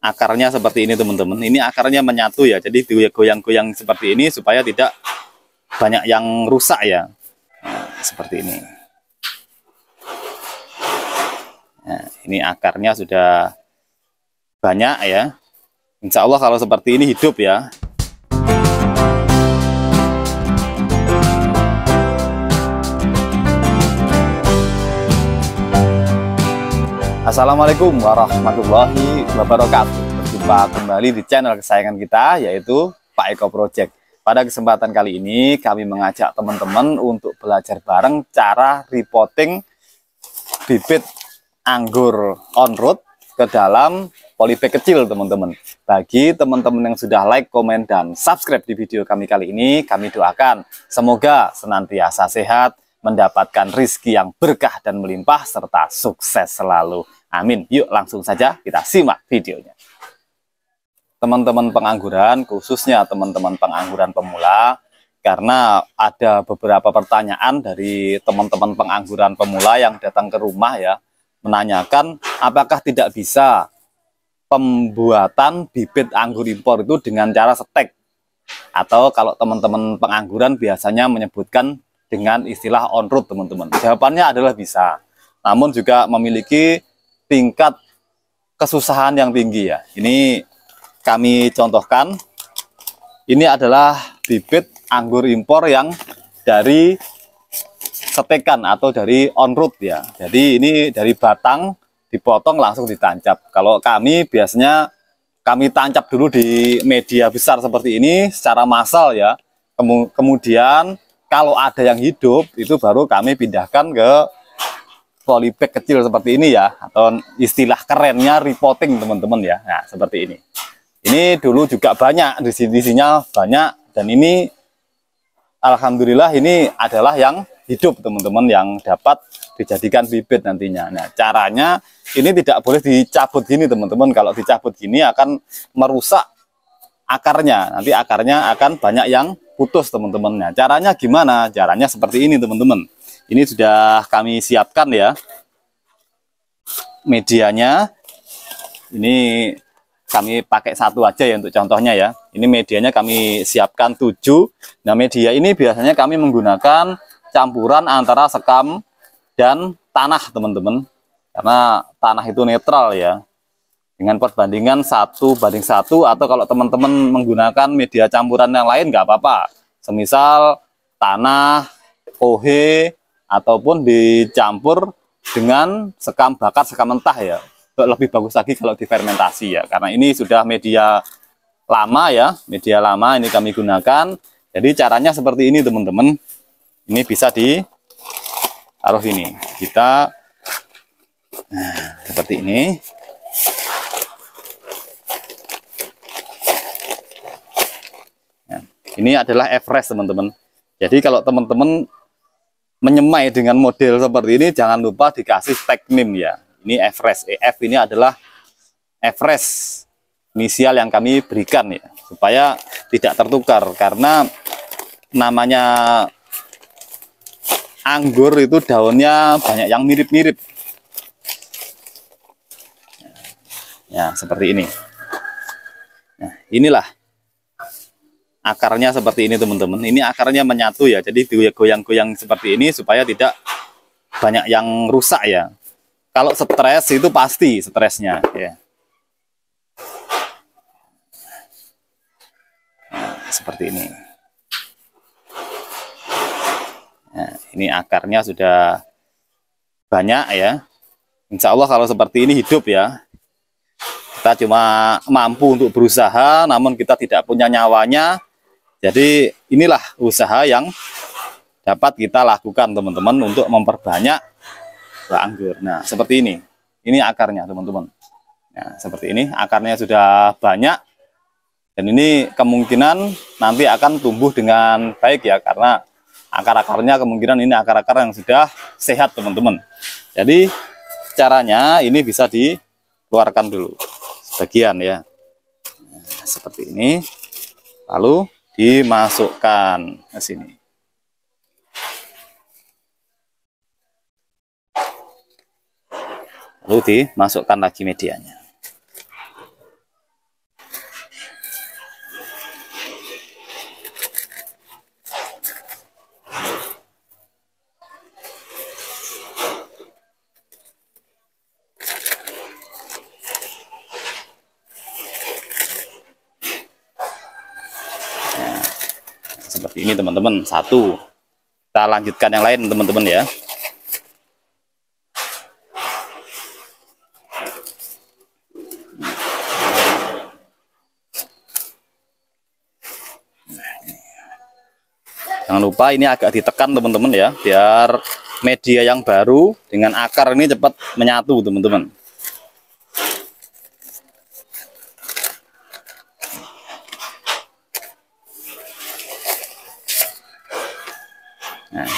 akarnya seperti ini teman-teman. Ini akarnya menyatu ya, jadi goyang-goyang seperti ini supaya tidak banyak yang rusak ya. Nah, seperti ini. Nah, ini akarnya sudah banyak ya. Insya Allah kalau seperti ini hidup ya. Assalamualaikum warahmatullahi wabarakatuh. Berjumpa kembali di channel kesayangan kita, yaitu Pak Eko Project. Pada kesempatan kali ini kami mengajak teman-teman untuk belajar bareng cara repotting bibit anggur on road ke dalam polybag kecil teman-teman. Bagi teman-teman yang sudah like, komen, dan subscribe di video kami kali ini, kami doakan semoga senantiasa sehat, mendapatkan rizki yang berkah dan melimpah, serta sukses selalu. Amin. Yuk langsung saja kita simak videonya. Teman-teman pengangguran, khususnya teman-teman pengangguran pemula, karena ada beberapa pertanyaan dari teman-teman pengangguran pemula yang datang ke rumah ya, menanyakan apakah tidak bisa pembuatan bibit anggur impor itu dengan cara setek, atau kalau teman-teman pengangguran biasanya menyebutkan dengan istilah on road teman-teman. Jawabannya adalah bisa, namun juga memiliki tingkat kesusahan yang tinggi ya. Ini kami contohkan, ini adalah bibit anggur impor yang dari setekan atau dari on road ya. Jadi ini dari batang dipotong langsung ditancap. Kalau kami biasanya kami tancap dulu di media besar seperti ini secara massal ya. Kemudian kalau ada yang hidup itu baru kami pindahkan ke polybag kecil seperti ini ya, atau istilah kerennya repotting teman-teman ya. Nah, seperti ini. Ini dulu juga banyak di sininya banyak, dan ini alhamdulillah ini adalah yang hidup teman-teman, yang dapat dijadikan bibit nantinya. Nah, caranya ini tidak boleh dicabut gini teman-teman. Kalau dicabut gini akan merusak akarnya. Nanti akarnya akan banyak yang putus teman-teman. Nah, caranya gimana? Caranya seperti ini teman-teman. Ini sudah kami siapkan ya medianya. Ini kami pakai satu aja ya untuk contohnya ya. Ini medianya kami siapkan 7. Nah, media ini biasanya kami menggunakan campuran antara sekam dan tanah teman-teman. Karena tanah itu netral ya. Dengan perbandingan 1:1, atau kalau teman-teman menggunakan media campuran yang lain nggak apa-apa. Semisal tanah, kohe, ataupun dicampur dengan sekam bakar, sekam mentah ya. Lebih bagus lagi kalau difermentasi ya. Karena ini sudah media lama ya, media lama ini kami gunakan. Jadi caranya seperti ini teman-teman. Ini bisa ditaruh ini. Kita seperti ini. Ini adalah Everest teman-teman. Jadi kalau teman-teman menyemai dengan model seperti ini, jangan lupa dikasih tag NIM ya. Ini Everest. EF ini adalah Everest, inisial yang kami berikan ya, supaya tidak tertukar. Karena namanya anggur itu daunnya banyak yang mirip-mirip. Ya, seperti ini. Nah, inilah akarnya seperti ini teman-teman. Ini akarnya menyatu ya, jadi goyang-goyang seperti ini supaya tidak banyak yang rusak ya. Kalau stres itu pasti stresnya ya. Nah, seperti ini. Nah, ini akarnya sudah banyak ya. Insya Allah kalau seperti ini hidup ya. Kita cuma mampu untuk berusaha, namun kita tidak punya nyawanya. Jadi inilah usaha yang dapat kita lakukan teman-teman untuk memperbanyak buah anggur. Nah, seperti ini. Ini akarnya teman-teman. Nah, seperti ini. Akarnya sudah banyak. Dan ini kemungkinan nanti akan tumbuh dengan baik ya. Karena akar-akarnya kemungkinan ini akar-akar yang sudah sehat teman-teman. Jadi caranya ini bisa dikeluarkan dulu sebagian ya. Nah, seperti ini. Lalu dimasukkan ke sini. Lalu dimasukkan lagi medianya. seperti ini teman-teman. Satu, kita lanjutkan yang lain teman-teman ya. Jangan lupa ini agak ditekan teman-teman ya, biar media yang baru dengan akar ini cepat menyatu teman-teman. Nah.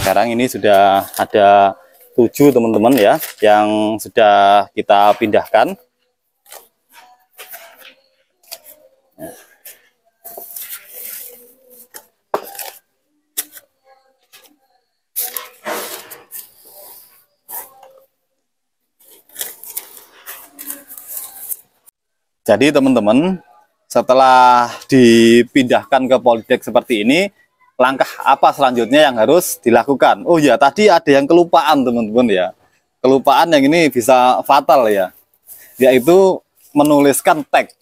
Sekarang ini sudah ada 7 teman-teman ya yang sudah kita pindahkan. Jadi teman-teman, setelah dipindahkan ke polydek seperti ini, langkah apa selanjutnya yang harus dilakukan? Oh ya, tadi ada yang kelupaan teman-teman ya. Kelupaan yang ini bisa fatal ya, yaitu menuliskan tag.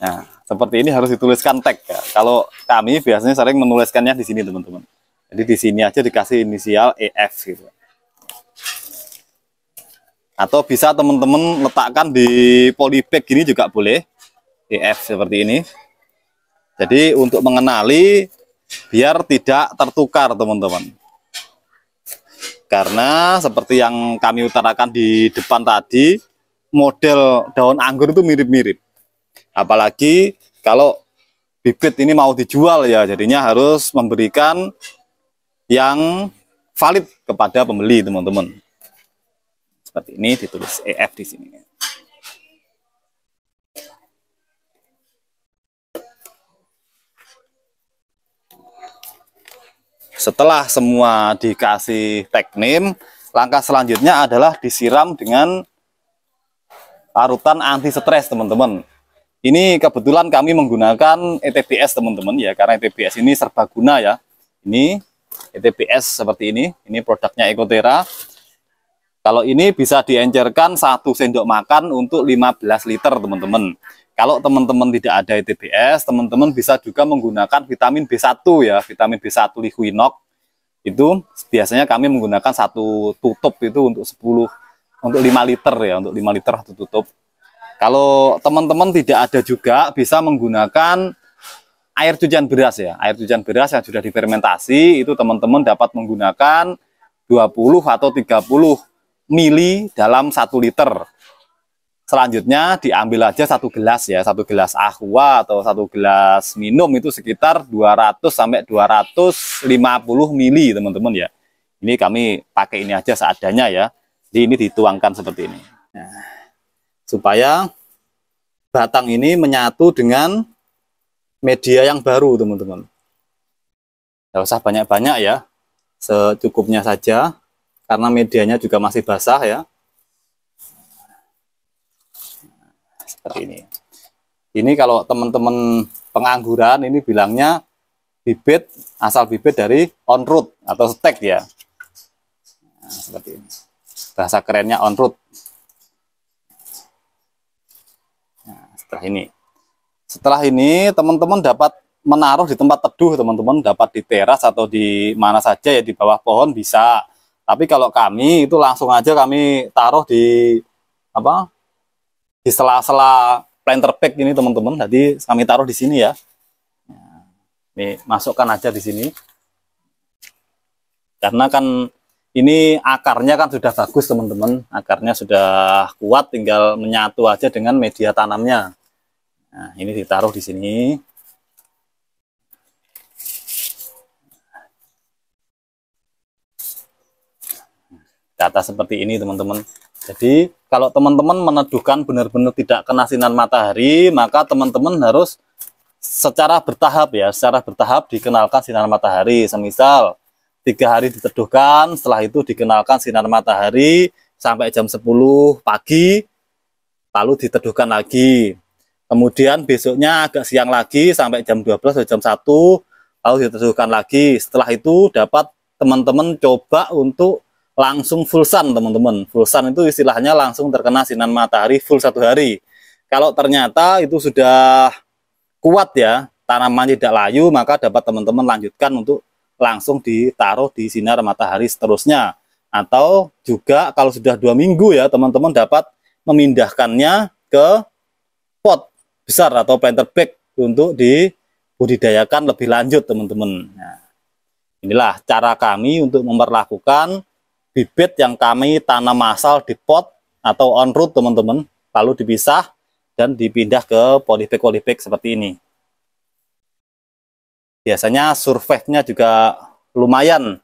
Nah, seperti ini harus dituliskan tag ya. Kalau kami biasanya sering menuliskannya di sini teman-teman. Jadi di sini aja dikasih inisial EF gitu. Atau bisa teman-teman letakkan di polybag gini juga boleh, EF seperti ini. Jadi untuk mengenali biar tidak tertukar teman-teman. Karena seperti yang kami utarakan di depan tadi, model daun anggur itu mirip-mirip. Apalagi kalau bibit ini mau dijual ya, jadinya harus memberikan yang valid kepada pembeli teman-teman. Seperti ini ditulis EF di sini. Setelah semua dikasih tag name, langkah selanjutnya adalah disiram dengan larutan anti stres teman-teman. Ini kebetulan kami menggunakan ETBS teman-teman ya, karena ETBS ini serbaguna ya. Ini ETBS seperti ini produknya Ecotera. Kalau ini bisa diencerkan 1 sendok makan untuk 15 liter teman-teman. Kalau teman-teman tidak ada ETBS, teman-teman bisa juga menggunakan vitamin B1 ya, vitamin B1 Liquinox. Itu biasanya kami menggunakan 1 tutup itu untuk 5 liter ya, untuk 5 liter 1 tutup. Kalau teman-teman tidak ada juga bisa menggunakan air cucian beras ya. Air cucian beras yang sudah difermentasi itu teman-teman dapat menggunakan 20 atau 30 mili dalam 1 liter. Selanjutnya diambil aja 1 gelas ya, 1 gelas aqua atau 1 gelas minum itu sekitar 200 sampai 250 mili teman-teman ya. Ini kami pakai ini aja seadanya ya. Jadi ini dituangkan seperti ini. Nah, supaya batang ini menyatu dengan media yang baru teman-teman. Tidak usah banyak-banyak ya, secukupnya saja karena medianya juga masih basah ya. Seperti ini. Ini kalau teman-teman pengangguran ini bilangnya bibit, asal bibit dari on root atau stek ya. Nah, seperti ini. Bahasa kerennya on root. Nah, setelah ini teman-teman dapat menaruh di tempat teduh teman-teman, dapat di teras atau di mana saja ya, di bawah pohon bisa. Tapi kalau kami itu langsung aja kami taruh di di sela-sela planter bag ini teman-teman. Jadi kami taruh di sini ya. Nih, masukkan aja di sini. Karena kan Ini akarnya kan sudah bagus teman-teman, akarnya sudah kuat, tinggal menyatu aja dengan media tanamnya. Nah, ini ditaruh di sini. Data seperti ini teman-teman. Jadi kalau teman-teman meneduhkan benar-benar tidak kena sinar matahari, maka teman-teman harus secara bertahap ya, secara bertahap dikenalkan sinar matahari. Semisal 3 hari diteduhkan, setelah itu dikenalkan sinar matahari sampai jam 10 pagi, lalu diteduhkan lagi. Kemudian besoknya agak siang lagi sampai jam 12 atau jam 1, lalu diteduhkan lagi. Setelah itu dapat teman-teman coba untuk langsung full sun teman-teman. Full sun itu istilahnya langsung terkena sinar matahari full 1 hari. Kalau ternyata itu sudah kuat ya, tanaman tidak layu, maka dapat teman-teman lanjutkan untuk langsung ditaruh di sinar matahari seterusnya. Atau juga kalau sudah 2 minggu ya, teman-teman dapat memindahkannya ke pot besar atau planter bag untuk dibudidayakan lebih lanjut teman-teman. Nah, inilah cara kami untuk memperlakukan bibit yang kami tanam massal di pot atau on root teman-teman, lalu dipisah dan dipindah ke polybag seperti ini. Biasanya survive-nya juga lumayan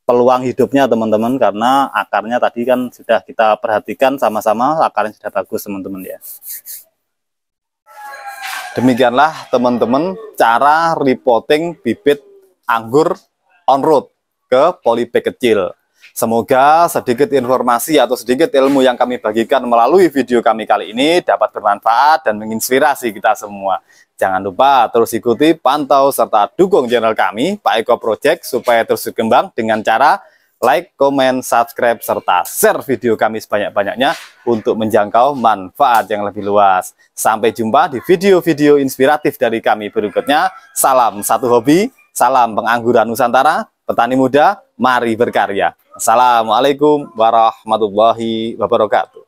peluang hidupnya teman-teman, karena akarnya tadi kan sudah kita perhatikan sama-sama, akarnya sudah bagus teman-teman ya. Demikianlah teman-teman cara repotting bibit anggur on root ke polybag kecil. Semoga sedikit informasi atau sedikit ilmu yang kami bagikan melalui video kami kali ini dapat bermanfaat dan menginspirasi kita semua. Jangan lupa terus ikuti, pantau, serta dukung channel kami, Pak Eko Project, supaya terus berkembang dengan cara like, comment, subscribe, serta share video kami sebanyak-banyaknya untuk menjangkau manfaat yang lebih luas. Sampai jumpa di video-video inspiratif dari kami berikutnya. Salam satu hobi, salam pengangguran Nusantara, petani muda, mari berkarya. Assalamualaikum warahmatullahi wabarakatuh.